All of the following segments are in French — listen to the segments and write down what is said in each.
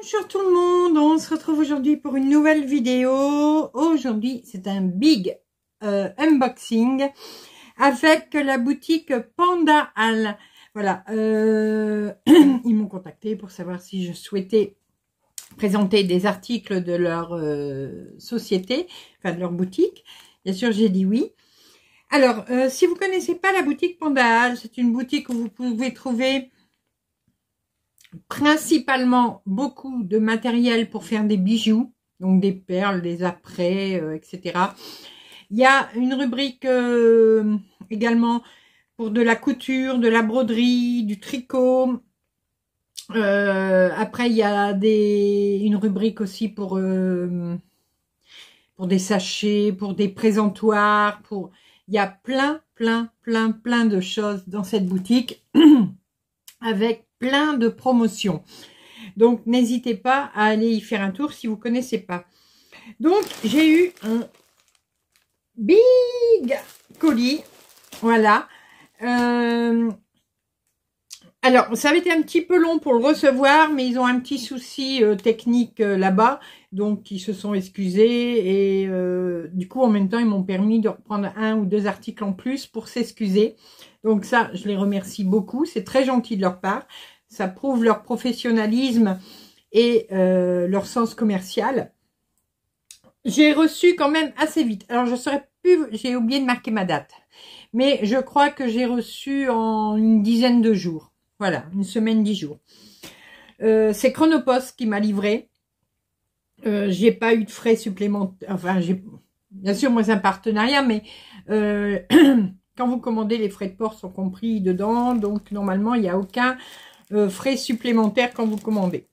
Bonjour tout le monde, on se retrouve aujourd'hui pour une nouvelle vidéo. Aujourd'hui c'est un big unboxing avec la boutique Panda Hall. Voilà, ils m'ont contacté pour savoir si je souhaitais présenter des articles de leur société, enfin de leur boutique. Bien sûr j'ai dit oui. Alors si vous connaissez pas la boutique Panda Hall, c'est une boutique où vous pouvez trouver principalement beaucoup de matériel pour faire des bijoux, donc des perles, des apprêts, etc. Il y a une rubrique également pour de la couture, de la broderie, du tricot. Après, il y a une rubrique aussi pour des sachets, pour des présentoirs, il y a plein de choses dans cette boutique avec plein de promotions. Donc, n'hésitez pas à aller y faire un tour si vous ne connaissez pas. Donc, j'ai eu un big colis. Voilà. Alors, ça avait été un petit peu long pour le recevoir, mais ils ont un petit souci technique là-bas. Donc, ils se sont excusés. Et du coup, en même temps, ils m'ont permis de reprendre 1 ou 2 articles en plus pour s'excuser. Donc ça, je les remercie beaucoup. C'est très gentil de leur part. Ça prouve leur professionnalisme et leur sens commercial. J'ai reçu quand même assez vite. Alors, je saurais plus, j'ai oublié de marquer ma date. Mais je crois que j'ai reçu en une dizaine de jours. Voilà, une semaine, 10 jours. C'est Chronopost qui m'a livré. J'ai pas eu de frais supplémentaires. Enfin, bien sûr, moi, c'est un partenariat, mais quand vous commandez, les frais de port sont compris dedans. Donc, normalement, il n'y a aucun frais supplémentaire quand vous commandez.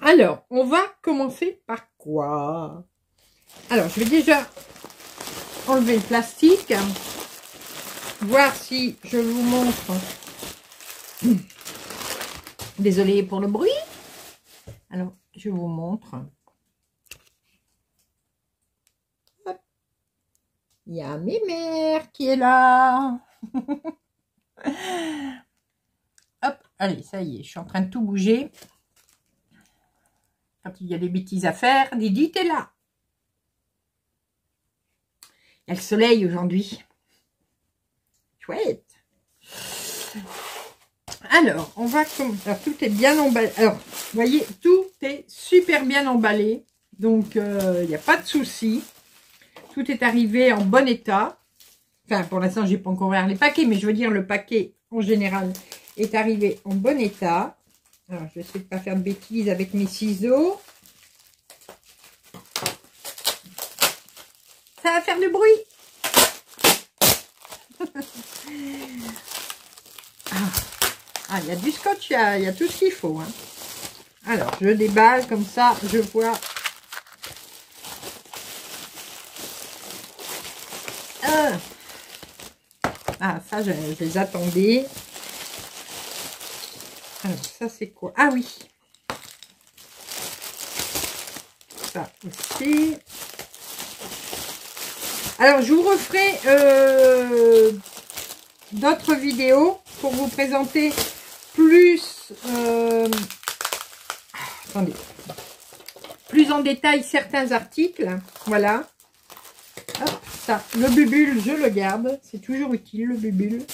Alors, on va commencer par quoi? Alors, je vais déjà enlever le plastique. Voir si je vous montre. Désolée pour le bruit. Alors, je vous montre. Hop. Il y a mes mères qui est là. Hop, allez, ça y est, je suis en train de tout bouger. Quand il y a des bêtises à faire, Didi, t'es là. Il y a le soleil aujourd'hui. Chouette. Alors, on va comme alors, tout est bien emballé. Alors, vous voyez, tout est super bien emballé. Donc, il n'y a pas de souci. Tout est arrivé en bon état. Enfin, pour l'instant, j'ai pas encore ouvert les paquets, mais je veux dire, le paquet, en général, est arrivé en bon état. Alors, je vais essayer de ne pas faire de bêtises avec mes ciseaux. Ça va faire du bruit. Ah, il y a du scotch, il y a tout ce qu'il faut. Hein. Alors, je déballe comme ça, je vois. Ah, ça, je les attendais. Alors, ça, c'est quoi? Ah oui. Ça aussi. Alors, je vous referai d'autres vidéos pour vous présenter plus... attendez. Plus en détail certains articles. Voilà. Hop, ça. Le bubule, je le garde. C'est toujours utile, le bubule.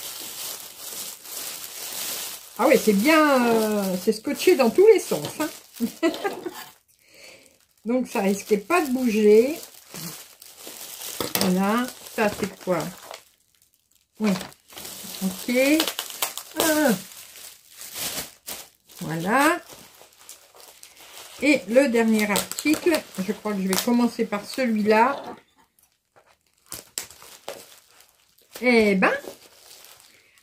Ah ouais, c'est bien, c'est scotché dans tous les sens. Hein. Donc, ça risquait pas de bouger. Voilà. Ça, c'est quoi? Oui. Ok. Voilà. Et le dernier article, je crois que je vais commencer par celui-là. Eh ben...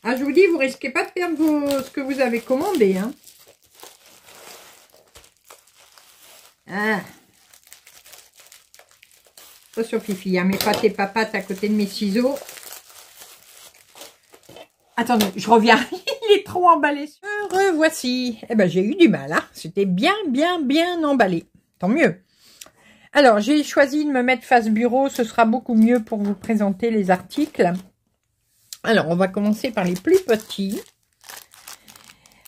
Ah, je vous dis, vous risquez pas de perdre ce que vous avez commandé. Hein. Ah. Attention, Fifi, hein, mets pas tes papates à côté de mes ciseaux. Attendez, je reviens. Il est trop emballé. Revoici. Eh ben, j'ai eu du mal. Hein. C'était bien emballé. Tant mieux. Alors, j'ai choisi de me mettre face bureau. Ce sera beaucoup mieux pour vous présenter les articles. Alors, on va commencer par les plus petits.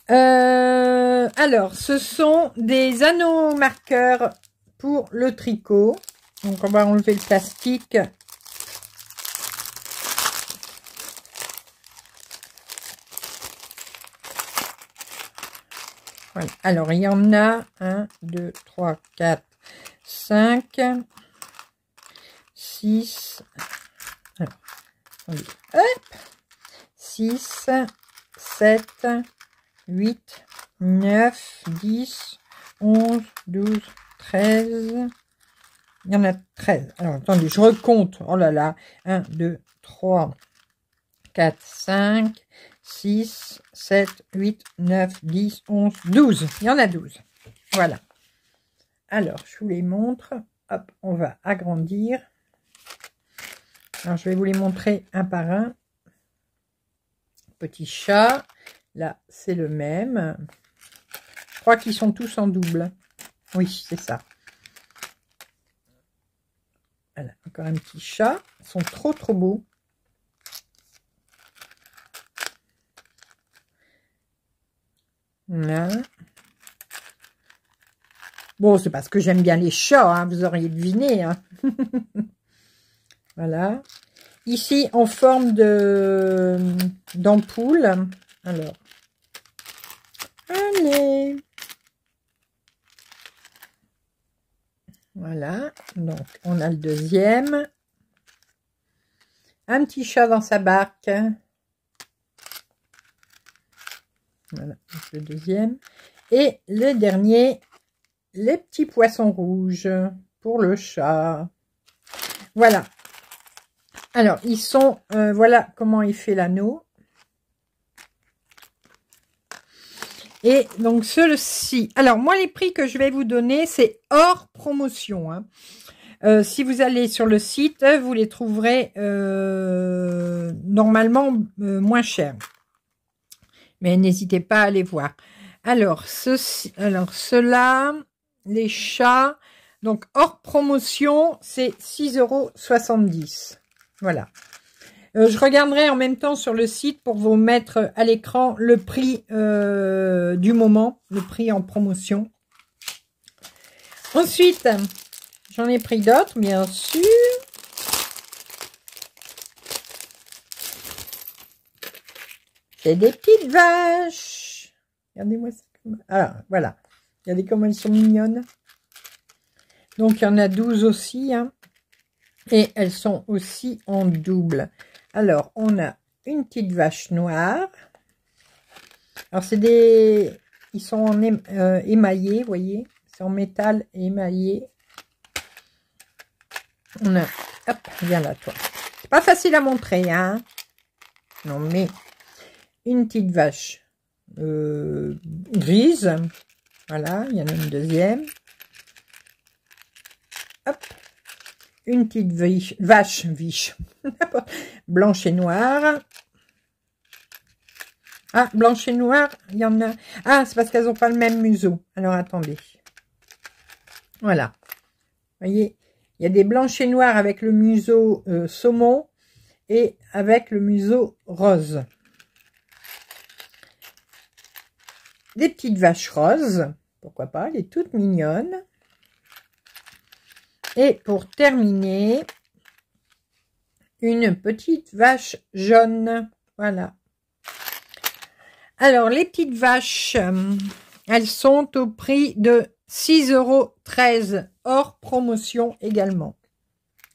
Alors, ce sont des anneaux marqueurs pour le tricot. Donc, on va enlever le plastique. Voilà. Alors, il y en a 1, 2, 3, 4, 5, 6. Alors, hop, 6, 7, 8, 9, 10, 11, 12, 13. Il y en a 13. Alors, attendez, je recompte. Oh là là. 1, 2, 3, 4, 5, 6, 7, 8, 9, 10, 11, 12. Il y en a 12. Voilà. Alors, je vous les montre. Hop, on va agrandir. Alors, je vais vous les montrer un par un. Petit chat. Là, c'est le même. Je crois qu'ils sont tous en double. Oui, c'est ça. Voilà, encore un petit chat. Ils sont trop, trop beaux. Là. Bon, c'est parce que j'aime bien les chats, hein, vous auriez deviné. Hein. Voilà. Ici, en forme d'ampoule. Alors. Allez. Voilà. Donc, on a le deuxième. Un petit chat dans sa barque. Voilà, le deuxième. Et le dernier, les petits poissons rouges pour le chat. Voilà. Alors, ils sont... voilà comment il fait l'anneau. Et donc, ceux-ci... Alors, moi, les prix que je vais vous donner, c'est hors promotion. Hein. Si vous allez sur le site, vous les trouverez normalement moins chers. Mais n'hésitez pas à aller voir. Alors, ceux-là, les chats, donc hors promotion, c'est 6,70 €. Voilà. Je regarderai en même temps sur le site pour vous mettre à l'écran le prix du moment, le prix en promotion. Ensuite, j'en ai pris d'autres, bien sûr. C'est des petites vaches. Regardez-moi ça. Alors, voilà. Regardez comment elles sont mignonnes. Donc, il y en a 12 aussi. Hein. Et elles sont aussi en double. Alors, on a une petite vache noire. Alors, c'est des... Ils sont en émaillés, vous voyez. C'est en métal émaillé. On a... Hop, viens là, toi. C'est pas facile à montrer, hein. Non, mais... Une petite vache grise. Voilà, il y en a une deuxième. Hop. Une petite vache blanche et noire. Ah, blanche et noire, il y en a... Ah, c'est parce qu'elles n'ont pas le même museau. Alors, attendez. Voilà. Vous voyez, il y a des blanches et noires avec le museau saumon et avec le museau rose. Des petites vaches roses, pourquoi pas, elle est toute mignonne. Et pour terminer, une petite vache jaune, voilà. Alors, les petites vaches, elles sont au prix de 6,13 € hors promotion également.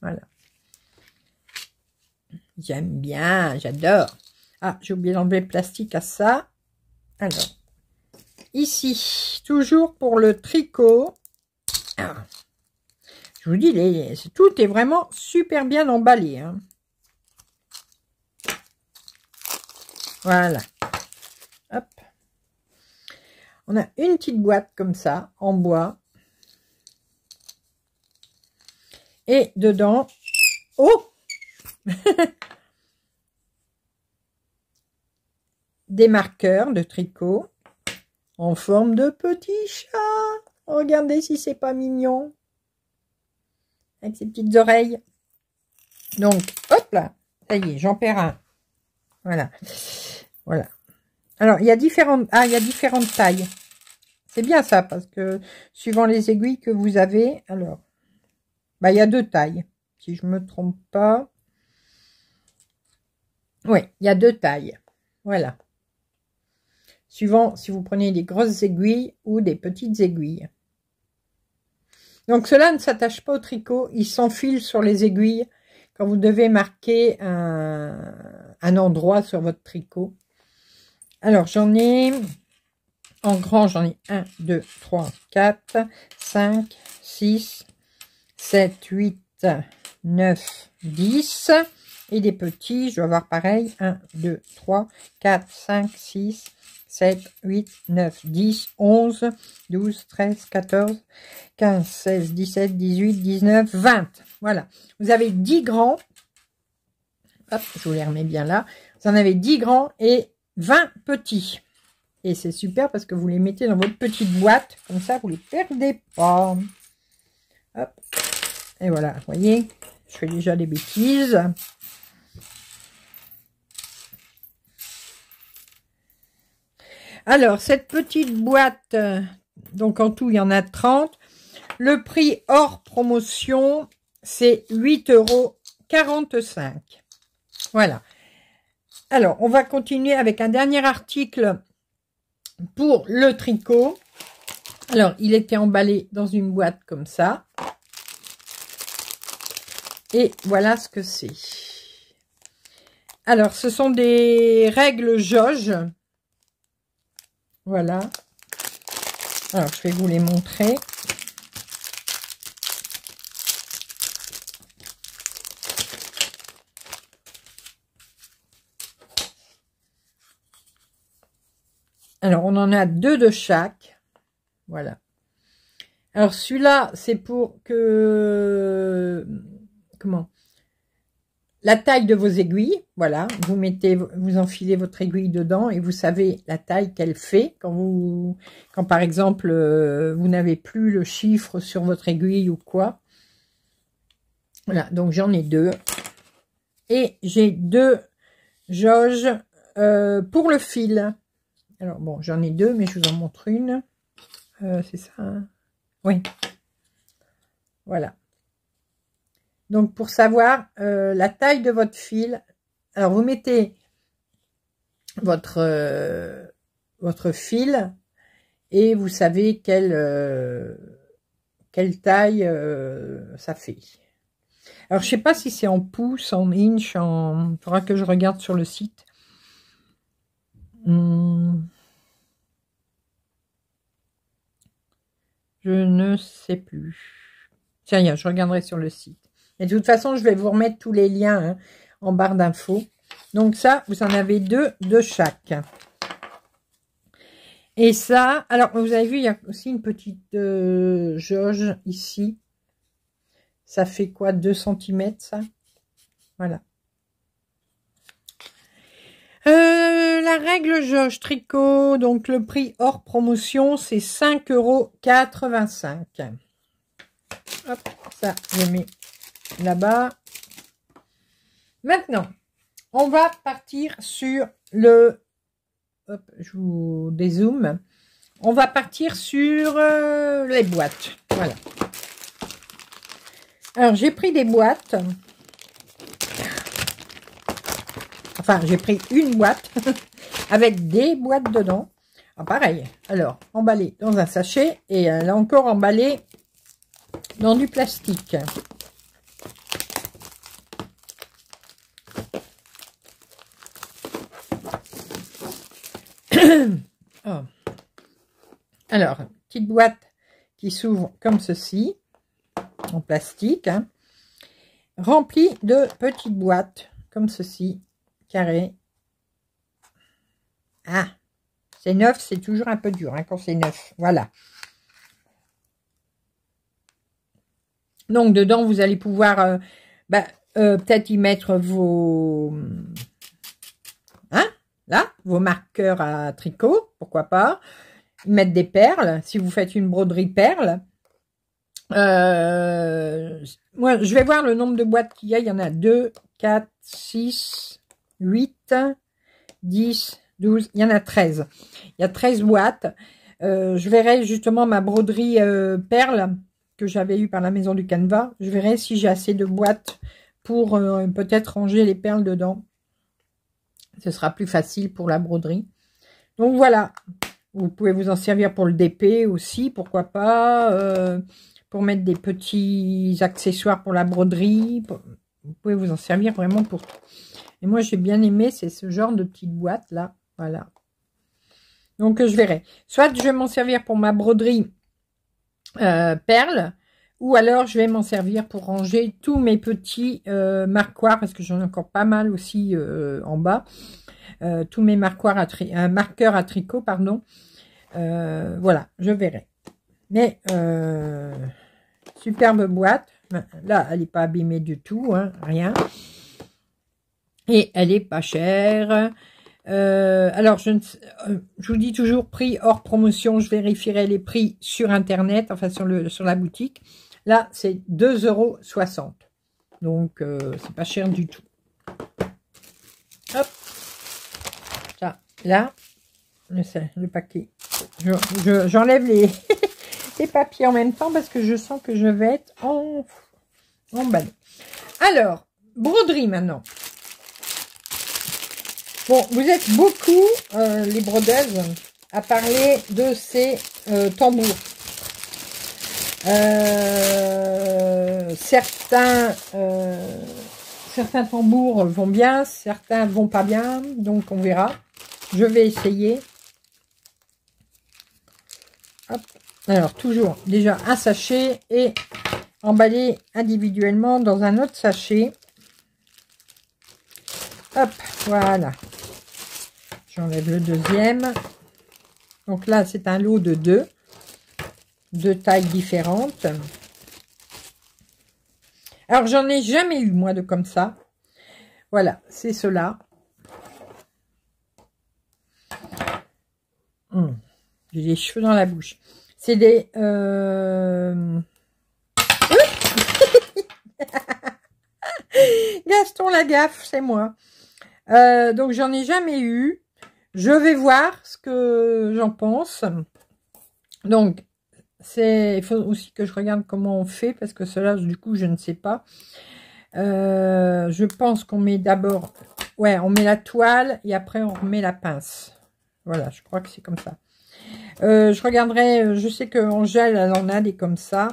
Voilà. J'aime bien, j'adore. Ah, j'ai oublié d'enlever le plastique à ça. Alors. Ici, toujours pour le tricot. Ah, je vous dis, tout est vraiment super bien emballé. Hein. Voilà. Hop. On a une petite boîte comme ça, en bois. Et dedans... Oh des marqueurs de tricot. En forme de petit chat. Regardez si c'est pas mignon. Avec ses petites oreilles. Donc, hop là. Ça y est, j'en perds un. Voilà. Voilà. Alors, il y a différentes tailles. C'est bien ça, parce que suivant les aiguilles que vous avez, alors, bah, il y a 2 tailles, si je me trompe pas. Oui, il y a 2 tailles. Voilà. Suivant si vous prenez des grosses aiguilles ou des petites aiguilles. Donc, cela ne s'attache pas au tricot, il s'enfile sur les aiguilles quand vous devez marquer un endroit sur votre tricot. Alors, j'en ai, en grand, j'en ai 1, 2, 3, 4, 5, 6, 7, 8, 9, 10. Et des petits, je dois avoir pareil, 1, 2, 3, 4, 5, 6, 7, 8, 9, 10, 11, 12, 13, 14, 15, 16, 17, 18, 19, 20. Voilà. Vous avez 10 grands. Hop, je vous les remets bien là. Vous en avez 10 grands et 20 petits. Et c'est super parce que vous les mettez dans votre petite boîte. Comme ça, vous ne les perdez pas. Hop. Et voilà, vous voyez, je fais déjà des bêtises. Alors, cette petite boîte, donc en tout, il y en a 30. Le prix hors promotion, c'est 8,45 €. Voilà. Alors, on va continuer avec un dernier article pour le tricot. Alors, il était emballé dans une boîte comme ça. Et voilà ce que c'est. Alors, ce sont des règles jauge. Voilà. Alors, je vais vous les montrer. Alors, on en a 2 de chaque. Voilà. Alors, celui-là, c'est pour que... Comment? La taille de vos aiguilles. Voilà. Vous enfilez votre aiguille dedans et vous savez la taille qu'elle fait. Quand par exemple, vous n'avez plus le chiffre sur votre aiguille ou quoi. Voilà. Donc, j'en ai 2. Et j'ai 2 jauges pour le fil. Alors, bon, j'en ai 2, mais je vous en montre une. C'est ça, hein? Oui. Voilà. Donc, pour savoir la taille de votre fil, alors vous mettez votre fil et vous savez quelle taille ça fait. Alors, je sais pas si c'est en pouces, en inch, il faudra que je regarde sur le site. Je ne sais plus. Tiens, je regarderai sur le site. Et de toute façon, je vais vous remettre tous les liens en barre d'infos. Donc ça, vous en avez 2 de chaque. Et ça, alors vous avez vu, il y a aussi une petite jauge ici. Ça fait quoi, 2 cm ça? Voilà. La règle jauge tricot, donc le prix hors promotion, c'est 5,85 €. Hop, ça, je mets là-bas. Maintenant, on va partir sur le... Hop, je vous dézoome. On va partir sur les boîtes. Voilà. Alors, j'ai pris des boîtes. Enfin, j'ai pris une boîte avec des boîtes dedans. Ah, pareil. Alors, emballé dans un sachet et là encore emballé dans du plastique. Oh. Alors, petite boîte qui s'ouvre comme ceci, en plastique, hein, remplie de petites boîtes comme ceci, carrées. Ah, c'est neuf, c'est toujours un peu dur hein, quand c'est neuf. Voilà. Donc, dedans, vous allez pouvoir peut-être y mettre vos... Hein, là, vos marqueurs à tricot, pourquoi pas. Y mettre des perles, si vous faites une broderie perles. Moi, je vais voir le nombre de boîtes qu'il y a. Il y en a 2, 4, 6, 8, 10, 12, il y en a 13. Il y a 13 boîtes. Je verrai justement ma broderie perle que j'avais eue par la Maison du Canevas. Je verrai si j'ai assez de boîtes pour peut-être ranger les perles dedans. Ce sera plus facile pour la broderie. Donc voilà, vous pouvez vous en servir pour le DP aussi, pourquoi pas, pour mettre des petits accessoires pour la broderie. Vous pouvez vous en servir vraiment pour tout. Et moi, j'ai bien aimé, c'est ce genre de petite boîte là, voilà. Donc je verrai. Soit je vais m'en servir pour ma broderie perle, ou alors je vais m'en servir pour ranger tous mes petits marquoirs, parce que j'en ai encore pas mal aussi en bas. Tous mes marqueurs à tricot, pardon. Voilà, je verrai. Mais superbe boîte. Là, elle n'est pas abîmée du tout, hein, rien. Et elle est pas chère. Alors, je vous dis toujours prix hors promotion. Je vérifierai les prix sur Internet, enfin sur la boutique. Là, c'est 2,60 €. Donc, c'est pas cher du tout. Hop. Ça, là, le paquet. J'enlève les, les papiers en même temps parce que je sens que je vais être emballée. Alors, broderie maintenant. Bon, vous êtes beaucoup, les brodeuses, à parler de ces tambours. Certains tambours vont bien, certains vont pas bien, donc on verra. Je vais essayer. Hop. Alors, toujours, déjà un sachet et emballé individuellement dans un autre sachet. Hop, voilà. J'enlève le deuxième. Donc là, c'est un lot de deux tailles différentes. Alors, j'en ai jamais eu, moi, de comme ça. Voilà, c'est cela. J'ai les cheveux dans la bouche. C'est des... Gaston Lagaffe, c'est moi. Donc, j'en ai jamais eu. Je vais voir ce que j'en pense. Donc, il faut aussi que je regarde comment on fait, parce que cela, du coup, je ne sais pas. Je pense qu'on met d'abord... Ouais, on met la toile et après, on remet la pince. Voilà, je crois que c'est comme ça. Je regarderai, je sais que Angèle, elle en a des comme ça.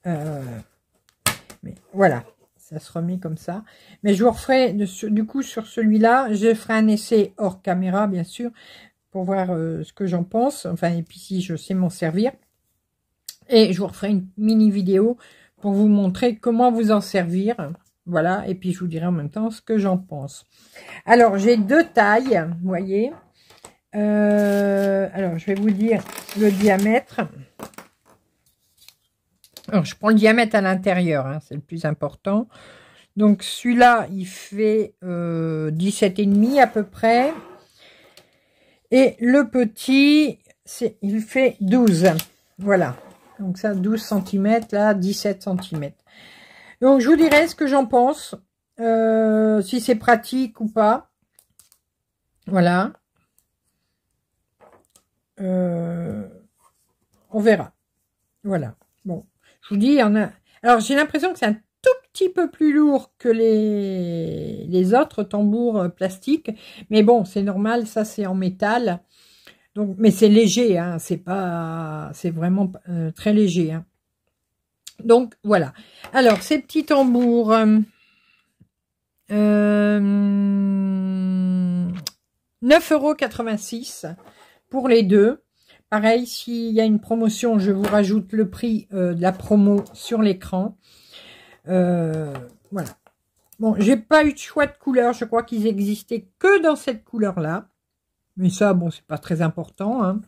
Mais voilà, ça se remet comme ça. Mais je vous referai, du coup, sur celui-là, je ferai un essai hors caméra, bien sûr, pour voir ce que j'en pense. Enfin, et puis si je sais m'en servir. Et je vous referai une mini vidéo pour vous montrer comment vous en servir. Voilà, et puis je vous dirai en même temps ce que j'en pense. Alors, j'ai deux tailles, vous voyez. Alors, je vais vous dire le diamètre. Alors, je prends le diamètre à l'intérieur, hein, c'est le plus important. Donc, celui-là, il fait 17,5 à peu près. Et le petit, il fait 12. Voilà. Donc, ça, 12 cm, là, 17 cm. Donc, je vous dirai ce que j'en pense. Si c'est pratique ou pas. Voilà. On verra. Voilà. Bon. Je vous dis, il y en a... Alors, j'ai l'impression que c'est un tout petit peu plus lourd que les autres tambours plastiques. Mais bon, c'est normal, ça, c'est en métal. Donc, mais c'est léger, hein, c'est pas... C'est vraiment très léger, hein. Donc, voilà. Alors, ces petits tambours... 9,86 € pour les deux. Pareil, s'il y a une promotion, je vous rajoute le prix de la promo sur l'écran. Voilà. Bon, j'ai pas eu de choix de couleur. Je crois qu'ils existaient que dans cette couleur-là. Mais ça, bon, c'est pas très important, hein.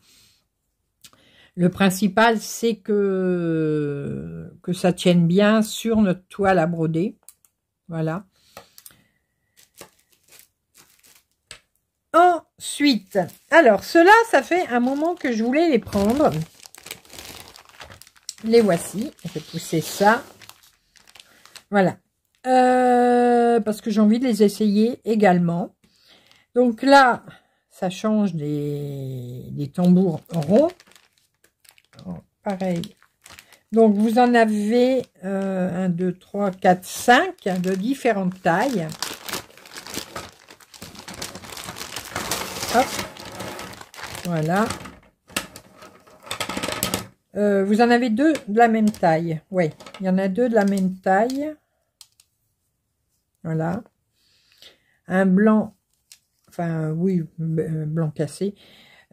Le principal, c'est que ça tienne bien sur notre toile à broder. Voilà. Ensuite, alors, ceux-là, ça fait un moment que je voulais les prendre. Les voici. Je vais pousser ça. Voilà. Parce que j'ai envie de les essayer également. Donc là, ça change des tambours ronds. Alors, pareil. Donc, vous en avez 1, 2, 3, 4, 5 de différentes tailles. Hop. Voilà. Vous en avez 2 de la même taille. Oui, il y en a 2 de la même taille. Voilà. Un blanc, enfin oui, blanc cassé.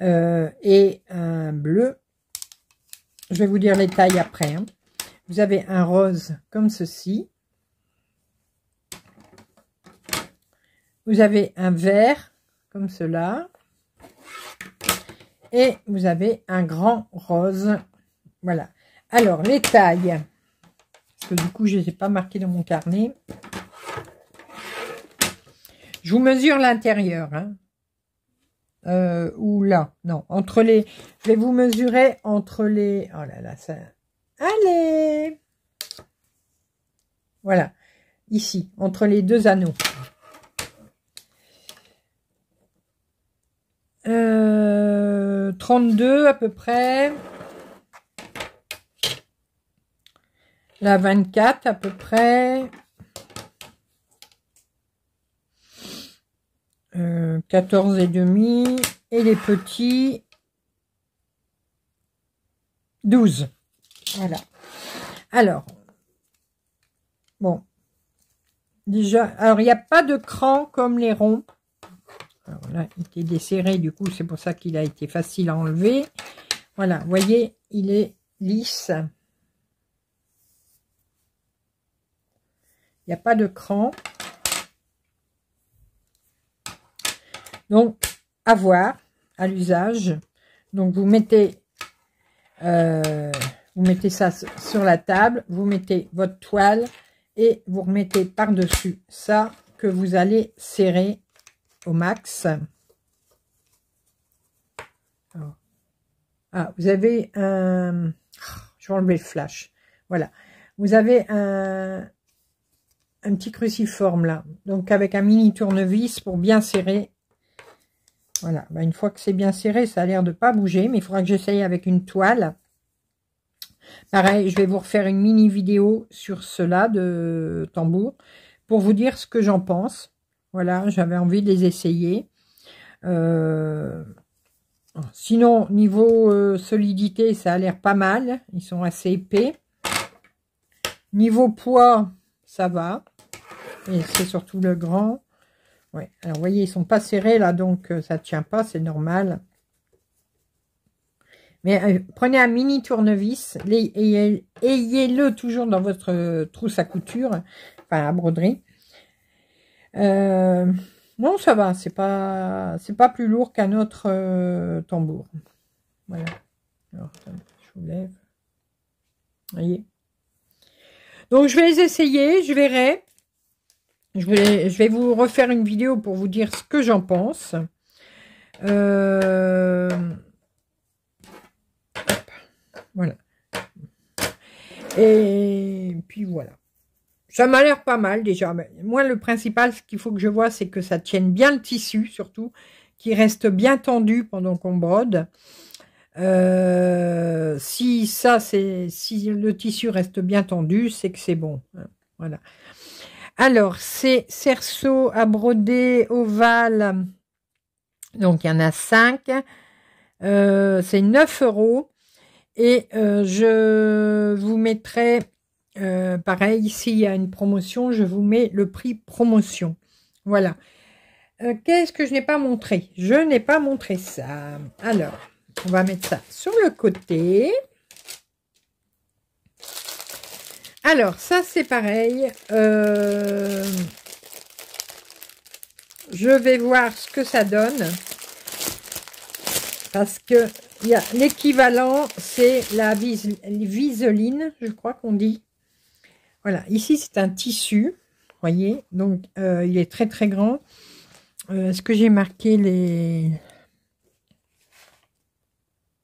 Et un bleu. Je vais vous dire les tailles après. Hein. Vous avez un rose comme ceci. Vous avez un vert comme cela. Et vous avez un grand rose. Voilà. Alors, les tailles. Parce que du coup, je ne les ai pas marquées dans mon carnet. Je vous mesure l'intérieur. Hein. Ou là. Non, entre les... Je vais vous mesurer entre les... Oh là là, ça... Allez! Voilà. Ici, entre les 2 anneaux. 32 à peu près. La 24 à peu près. 14 et demi. Et les petits 12. Voilà. Alors. Bon. Déjà. Alors, il n'y a pas de cran comme les ronds. Alors là, il était desserré. Du coup, c'est pour ça qu'il a été facile à enlever. Voilà. Vous voyez, il est lisse. Il n'y a pas de cran. Donc, à voir, à l'usage. Donc, vous mettez ça sur la table. Vous mettez votre toile et vous remettez par-dessus ça que vous allez serrer au max. Alors, ah, vous avez un... Je vais enlever le flash. Voilà. Vous avez un petit cruciforme là, donc avec un mini tournevis pour bien serrer. Voilà, ben, une fois que c'est bien serré, ça a l'air de pas bouger, mais il faudra que j'essaye avec une toile. Pareil, je vais vous refaire une mini vidéo sur cela de tambour pour vous dire ce que j'en pense. Voilà, j'avais envie de les essayer. Sinon, niveau solidité, ça a l'air pas mal. Ils sont assez épais. Niveau poids, ça va. Et c'est surtout le grand. Ouais. Alors, vous voyez, ils sont pas serrés là, donc ça tient pas, c'est normal. Mais prenez un mini tournevis, ayez-le toujours dans votre trousse à couture, enfin à broderie. Non, ça va, c'est pas plus lourd qu'un autre tambour. Voilà. Alors, je vous lève. Vous voyez. Donc, je vais les essayer, je verrai. Je vais vous refaire une vidéo pour vous dire ce que j'en pense. Voilà. Et puis voilà. Ça m'a l'air pas mal déjà. Moi, le principal, ce qu'il faut que je vois, c'est que ça tienne bien le tissu, surtout, qu'il reste bien tendu pendant qu'on brode. Si le tissu reste bien tendu, c'est que c'est bon. Voilà. Alors, c'est cerceau à broder ovale. Donc, il y en a 5. C'est 9 €. Et je vous mettrai, pareil, s'il y a une promotion, je vous mets le prix promotion. Voilà. Qu'est-ce que je n'ai pas montré? Je n'ai pas montré ça. Alors, on va mettre ça sur le côté. Alors, ça, c'est pareil. Je vais voir ce que ça donne. Parce que l'équivalent, c'est la viseline, je crois qu'on dit. Voilà, ici, c'est un tissu. Voyez, donc il est très, très grand. Est-ce que j'ai marqué les...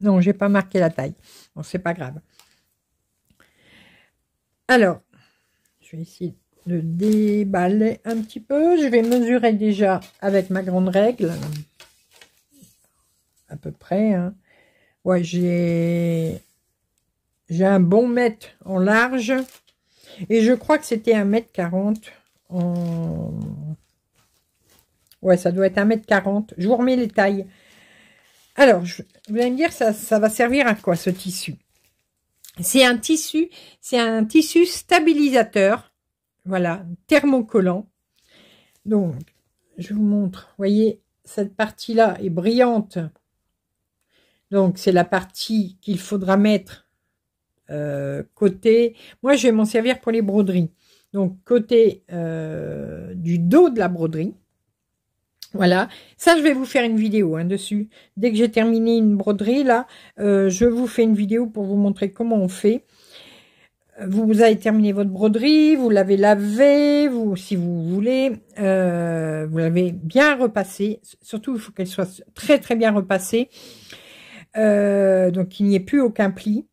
Non, j'ai pas marqué la taille. Bon, c'est pas grave. Alors, je vais essayer de déballer un petit peu. Je vais mesurer déjà avec ma grande règle. à peu près. Hein. Ouais, j'ai un bon mètre en large. Et je crois que c'était 1,40 m en... Ouais, ça doit être 1,40 m. Je vous remets les tailles. Alors, vous allez me dire, ça va servir à quoi ce tissu? C'est un tissu stabilisateur. Voilà, thermocollant. Donc, je vous montre. Vous voyez, cette partie-là est brillante. Donc, c'est la partie qu'il faudra mettre côté. Moi, je vais m'en servir pour les broderies. Donc, côté du dos de la broderie. Voilà. Ça, je vais vous faire une vidéo dessus. Dès que j'ai terminé une broderie, là, je vous fais une vidéo pour vous montrer comment on fait. Vous avez terminé votre broderie, vous l'avez lavée, si vous voulez, vous l'avez bien repassée. Surtout, il faut qu'elle soit très très bien repassée, donc qu'il n'y ait plus aucun pli.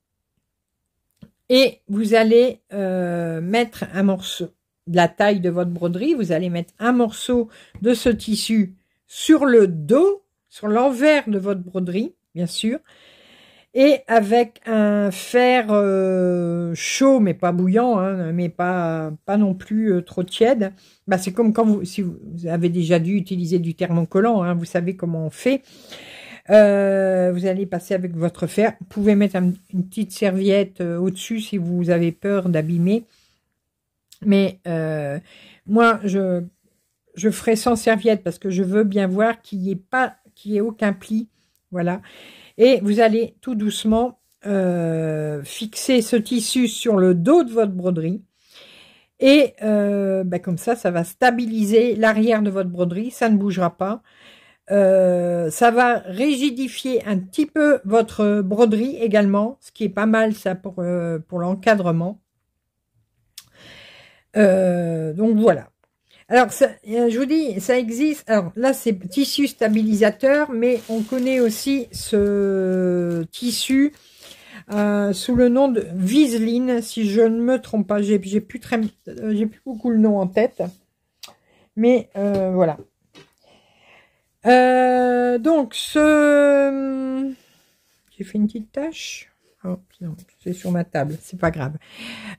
Et vous allez mettre un morceau de la taille de votre broderie. Vous allez mettre un morceau de ce tissu sur le dos, sur l'envers de votre broderie, bien sûr. Et avec un fer chaud, mais pas bouillant, hein, mais pas non plus trop tiède. Bah, c'est comme quand si vous avez déjà dû utiliser du thermocollant, hein, vous savez comment on fait. Vous allez passer avec votre fer. Vous pouvez mettre une petite serviette au-dessus si vous avez peur d'abîmer. Mais moi, je ferai sans serviette parce que je veux bien voir qu'il n'y ait aucun pli. Voilà. Et vous allez tout doucement fixer ce tissu sur le dos de votre broderie. Et comme ça va stabiliser l'arrière de votre broderie. Ça ne bougera pas. Ça va rigidifier un petit peu votre broderie également. Ce qui est pas mal ça pour l'encadrement. Donc voilà. Alors, je vous dis, ça existe. Alors là, c'est tissu stabilisateur, mais on connaît aussi ce tissu sous le nom de Viseline, si je ne me trompe pas. J'ai plus beaucoup le nom en tête, mais voilà. Donc, j'ai fait une petite tache. Oh, c'est sur ma table, c'est pas grave.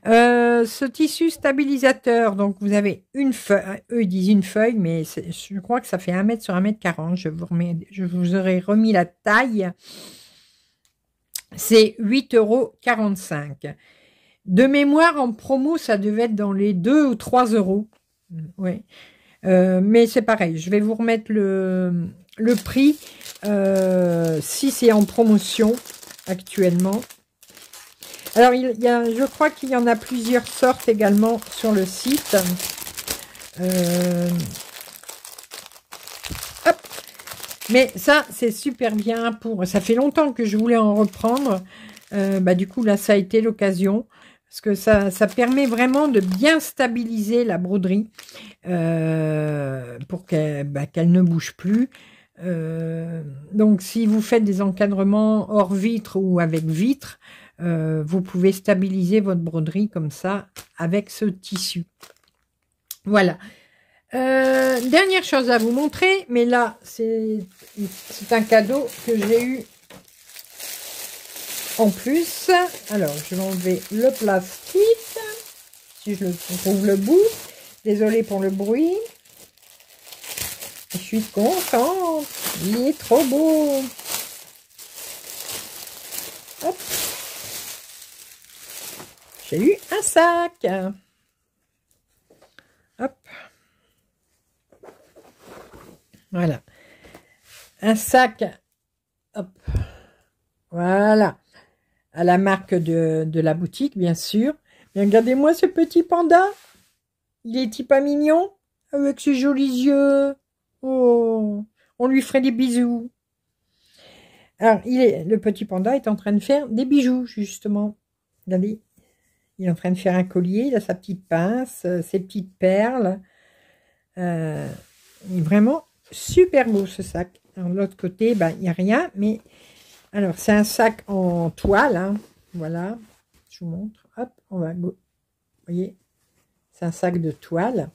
Ce tissu stabilisateur, donc vous avez une feuille, eux ils disent une feuille, mais je crois que ça fait 1 m sur 1,40 m. Je vous aurais remis la taille. C'est 8,45 €. De mémoire, en promo, ça devait être dans les 2 ou 3 €. Oui. Mais c'est pareil, je vais vous remettre le prix si c'est en promotion actuellement. Alors, je crois qu'il y en a plusieurs sortes également sur le site. Hop. Mais ça, c'est super bien ça fait longtemps que je voulais en reprendre. Du coup, là, ça a été l'occasion. Parce que ça permet vraiment de bien stabiliser la broderie pour qu'elle ne bouge plus. Donc, si vous faites des encadrements hors vitre ou avec vitre, vous pouvez stabiliser votre broderie comme ça avec ce tissu. Voilà. Dernière chose à vous montrer, mais là, c'est un cadeau que j'ai eu en plus. Alors, je vais enlever le plastique. Si je trouve le bout. Désolée pour le bruit. Je suis contente. Il est trop beau. Hop. J'ai eu un sac. Hop. Voilà. Un sac. Hop. Voilà. À la marque de la boutique, bien sûr. Mais regardez-moi ce petit panda. Il est pas mignon. Avec ses jolis yeux. Oh. On lui ferait des bisous. Alors, le petit panda est en train de faire des bijoux, justement. Regardez. Il est en train de faire un collier, il a sa petite pince, ses petites perles. Il est vraiment super beau ce sac. Alors, de l'autre côté, il n'y a rien, mais alors c'est un sac en toile. Hein. Voilà, je vous montre. Hop, vous voyez, c'est un sac de toile.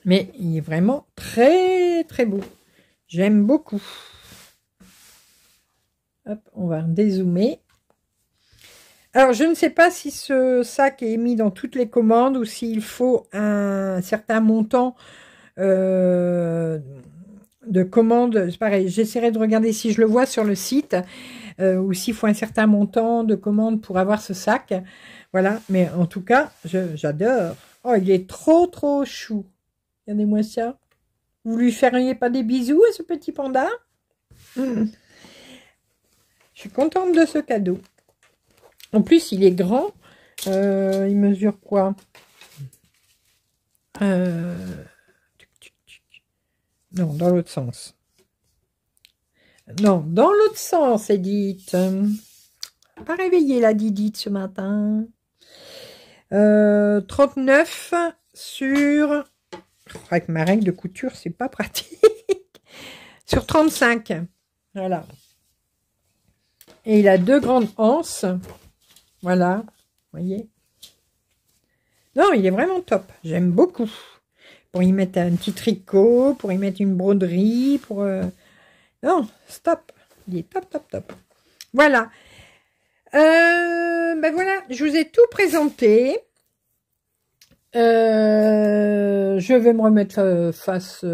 Mais il est vraiment très très beau. J'aime beaucoup. Hop, on va dézoomer. Alors, je ne sais pas si ce sac est mis dans toutes les commandes ou s'il faut un certain montant de commandes. C'est pareil, j'essaierai de regarder si je le vois sur le site ou s'il faut un certain montant de commandes pour avoir ce sac. Voilà, mais en tout cas, j'adore. Oh, il est trop, trop chou. Regardez-moi ça. Vous lui feriez pas des bisous à ce petit panda? Je suis contente de ce cadeau. En plus, il est grand. Il mesure quoi? Non, dans l'autre sens. Non, dans l'autre sens, Edith. Pas réveillée, la Didite, ce matin. 39 sur... Avec ma règle de couture, c'est pas pratique. Sur 35. Voilà. Et il a 2 grandes anses. Voilà. Vous voyez? Non, il est vraiment top. J'aime beaucoup. Pour y mettre un petit tricot, pour y mettre une broderie, pour... Non, stop. Il est top, top, top. Voilà. Ben voilà, je vous ai tout présenté. Je vais me remettre face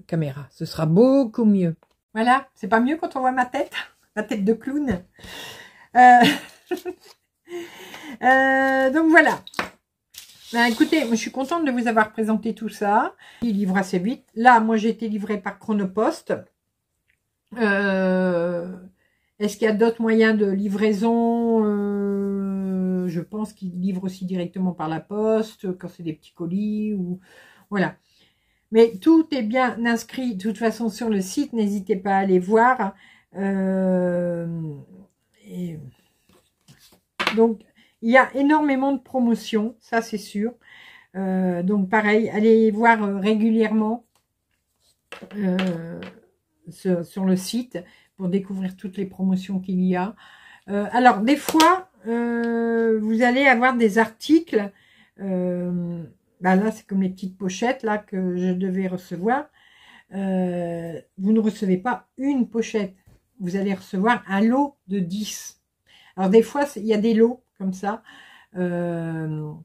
caméra. Ce sera beaucoup mieux. Voilà, c'est pas mieux quand on voit ma tête de clown. Donc voilà. Ben, écoutez, je suis contente de vous avoir présenté tout ça. Il livre assez vite. Là, moi, j'ai été livrée par Chronopost. Est-ce qu'il y a d'autres moyens de livraison? Je pense qu'ils livrent aussi directement par la poste, quand c'est des petits colis. Ou voilà. Mais tout est bien inscrit, de toute façon, sur le site. N'hésitez pas à aller voir. Donc, il y a énormément de promotions, ça c'est sûr. Donc pareil, allez voir régulièrement sur le site pour découvrir toutes les promotions qu'il y a. Alors des fois, vous allez avoir des articles. Bah là, c'est comme les petites pochettes là que je devais recevoir. Vous ne recevez pas une pochette. Vous allez recevoir un lot de 10. Alors des fois, il y a des lots comme ça, que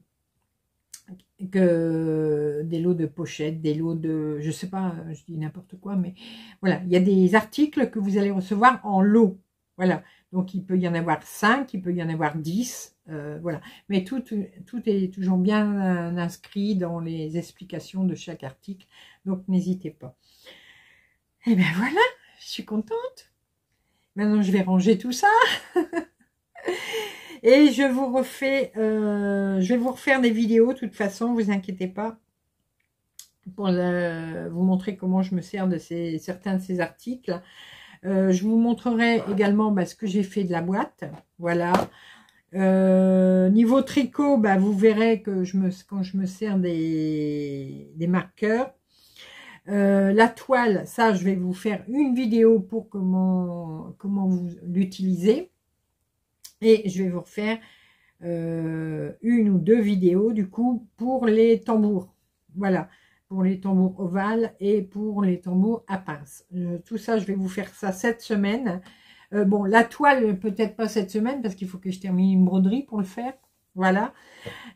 des lots de pochettes, des lots de, je sais pas, je dis n'importe quoi, mais voilà, il y a des articles que vous allez recevoir en lot, voilà, donc il peut y en avoir 5, il peut y en avoir 10, voilà, mais tout est toujours bien inscrit dans les explications de chaque article, donc n'hésitez pas. Et bien voilà, je suis contente. Maintenant je vais ranger tout ça. Et je vous refais, je vais vous refaire des vidéos, de toute façon, vous inquiétez pas, pour vous montrer comment je me sers de certains de ces articles. Je vous montrerai également ce que j'ai fait de la boîte, voilà. Niveau tricot, vous verrez que quand je me sers des marqueurs. La toile, ça, je vais vous faire une vidéo pour comment vous l'utilisez. Et je vais vous refaire une ou 2 vidéos du coup pour les tambours. Voilà, pour les tambours ovales et pour les tambours à pince. Tout ça, je vais vous faire ça cette semaine. Bon, la toile, peut-être pas cette semaine parce qu'il faut que je termine une broderie pour le faire. Voilà.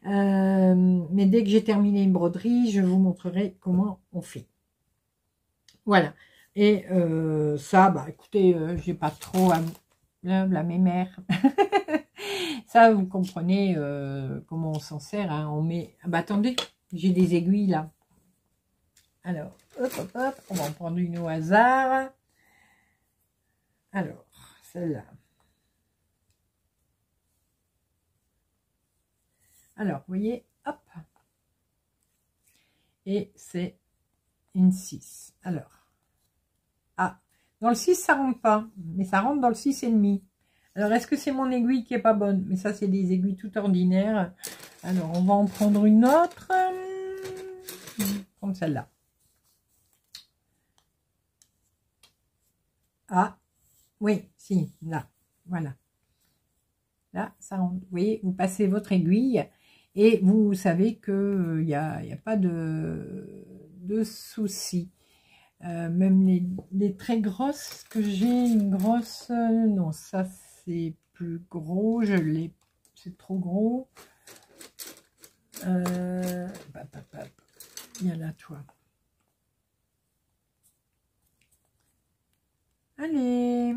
Mais dès que j'ai terminé une broderie, je vous montrerai comment on fait. Voilà. Et ça, écoutez, j'ai pas trop à... la mémère. Ça, vous comprenez comment on s'en sert. Hein. On met... Ah attendez, j'ai des aiguilles là. Alors, hop, hop, hop. On va en prendre une au hasard. Alors, celle-là. Alors, vous voyez, hop. Et c'est une 6. Alors. Ah, dans le 6, ça rentre pas. Mais ça rentre dans le 6,5. Alors, est-ce que c'est mon aiguille qui est pas bonne? Mais ça, c'est des aiguilles tout ordinaires. Alors, on va en prendre une autre. Comme celle-là. Ah, oui, si, là. Voilà. Là, ça rentre. Vous voyez, vous passez votre aiguille et vous savez qu'il n'y a pas de souci. Même les très grosses que j'ai, une grosse... non, ça c'est plus gros, c'est trop gros. Viens là, toi. Allez.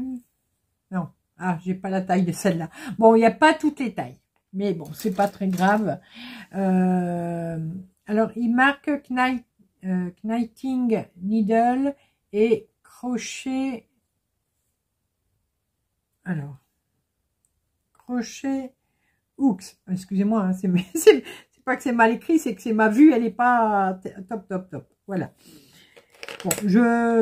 Non. Ah, j'ai pas la taille de celle-là. Bon, il n'y a pas toutes les tailles. Mais bon, c'est pas très grave. Alors, il marque Knitting Needle et crochet. Alors, crochet hooks. Excusez-moi, hein, c'est pas que c'est mal écrit, c'est que c'est ma vue, elle est pas top. Voilà. Bon,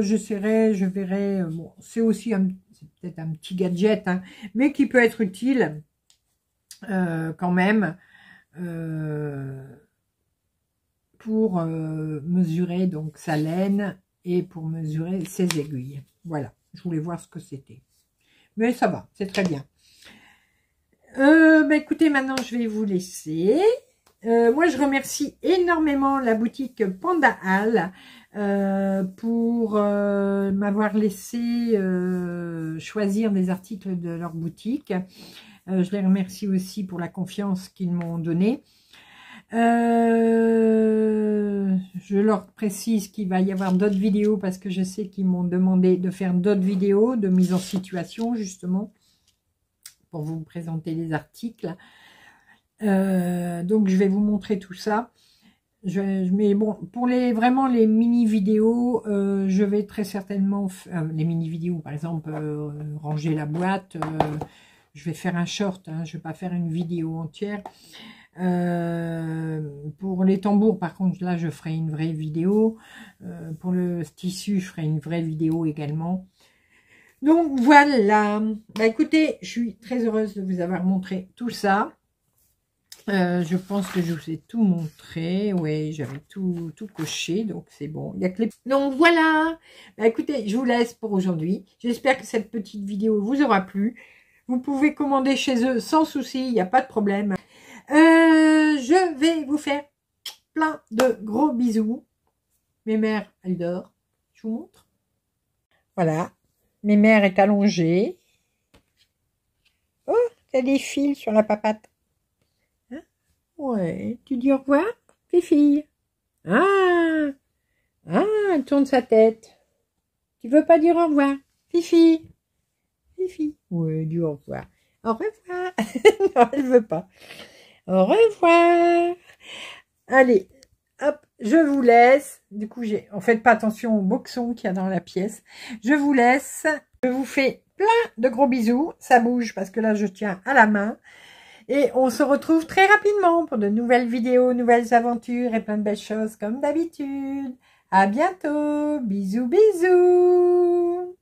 j'essaierai, je verrai. Bon, c'est aussi c'est peut-être un petit gadget, hein, mais qui peut être utile quand même pour mesurer donc sa laine et pour mesurer ses aiguilles. Voilà, je voulais voir ce que c'était. Mais ça va, c'est très bien. Bah écoutez, maintenant je vais vous laisser. Moi je remercie énormément la boutique Panda Hall pour m'avoir laissé choisir des articles de leur boutique. Je les remercie aussi pour la confiance qu'ils m'ont donnée. Je leur précise qu'il va y avoir d'autres vidéos parce que je sais qu'ils m'ont demandé de faire d'autres vidéos de mise en situation justement pour vous présenter les articles. Donc je vais vous montrer tout ça. Mais bon, pour vraiment les mini vidéos, je vais très certainement les mini vidéos, par exemple ranger la boîte. Je vais faire un short, hein, je vais pas faire une vidéo entière. Pour les tambours, par contre, là, je ferai une vraie vidéo. Pour le tissu, je ferai une vraie vidéo également. Donc, voilà. Bah, écoutez, je suis très heureuse de vous avoir montré tout ça. Je pense que je vous ai tout montré. Oui, j'avais tout coché, donc c'est bon. Il y a que les... Donc, voilà. Bah, écoutez, je vous laisse pour aujourd'hui. J'espère que cette petite vidéo vous aura plu. Vous pouvez commander chez eux sans souci, il n'y a pas de problème. Je vais vous faire plein de gros bisous. Mes mères, elles dorment. Je vous montre. Voilà. Mes mères est allongée. Oh, t'as des fils sur la papate. Hein? Ouais. Tu dis au revoir, Fifi. Ah, elle tourne sa tête. Tu veux pas dire au revoir, Fifi? Fifi. Ouais, dis au revoir. Au revoir. Non, elle veut pas. Au revoir. Allez, hop, je vous laisse. Du coup, en fait pas attention au boxon qu'il y a dans la pièce. Je vous laisse. Je vous fais plein de gros bisous. Ça bouge parce que là, je tiens à la main. Et on se retrouve très rapidement pour de nouvelles vidéos, nouvelles aventures et plein de belles choses comme d'habitude. À bientôt. Bisous, bisous.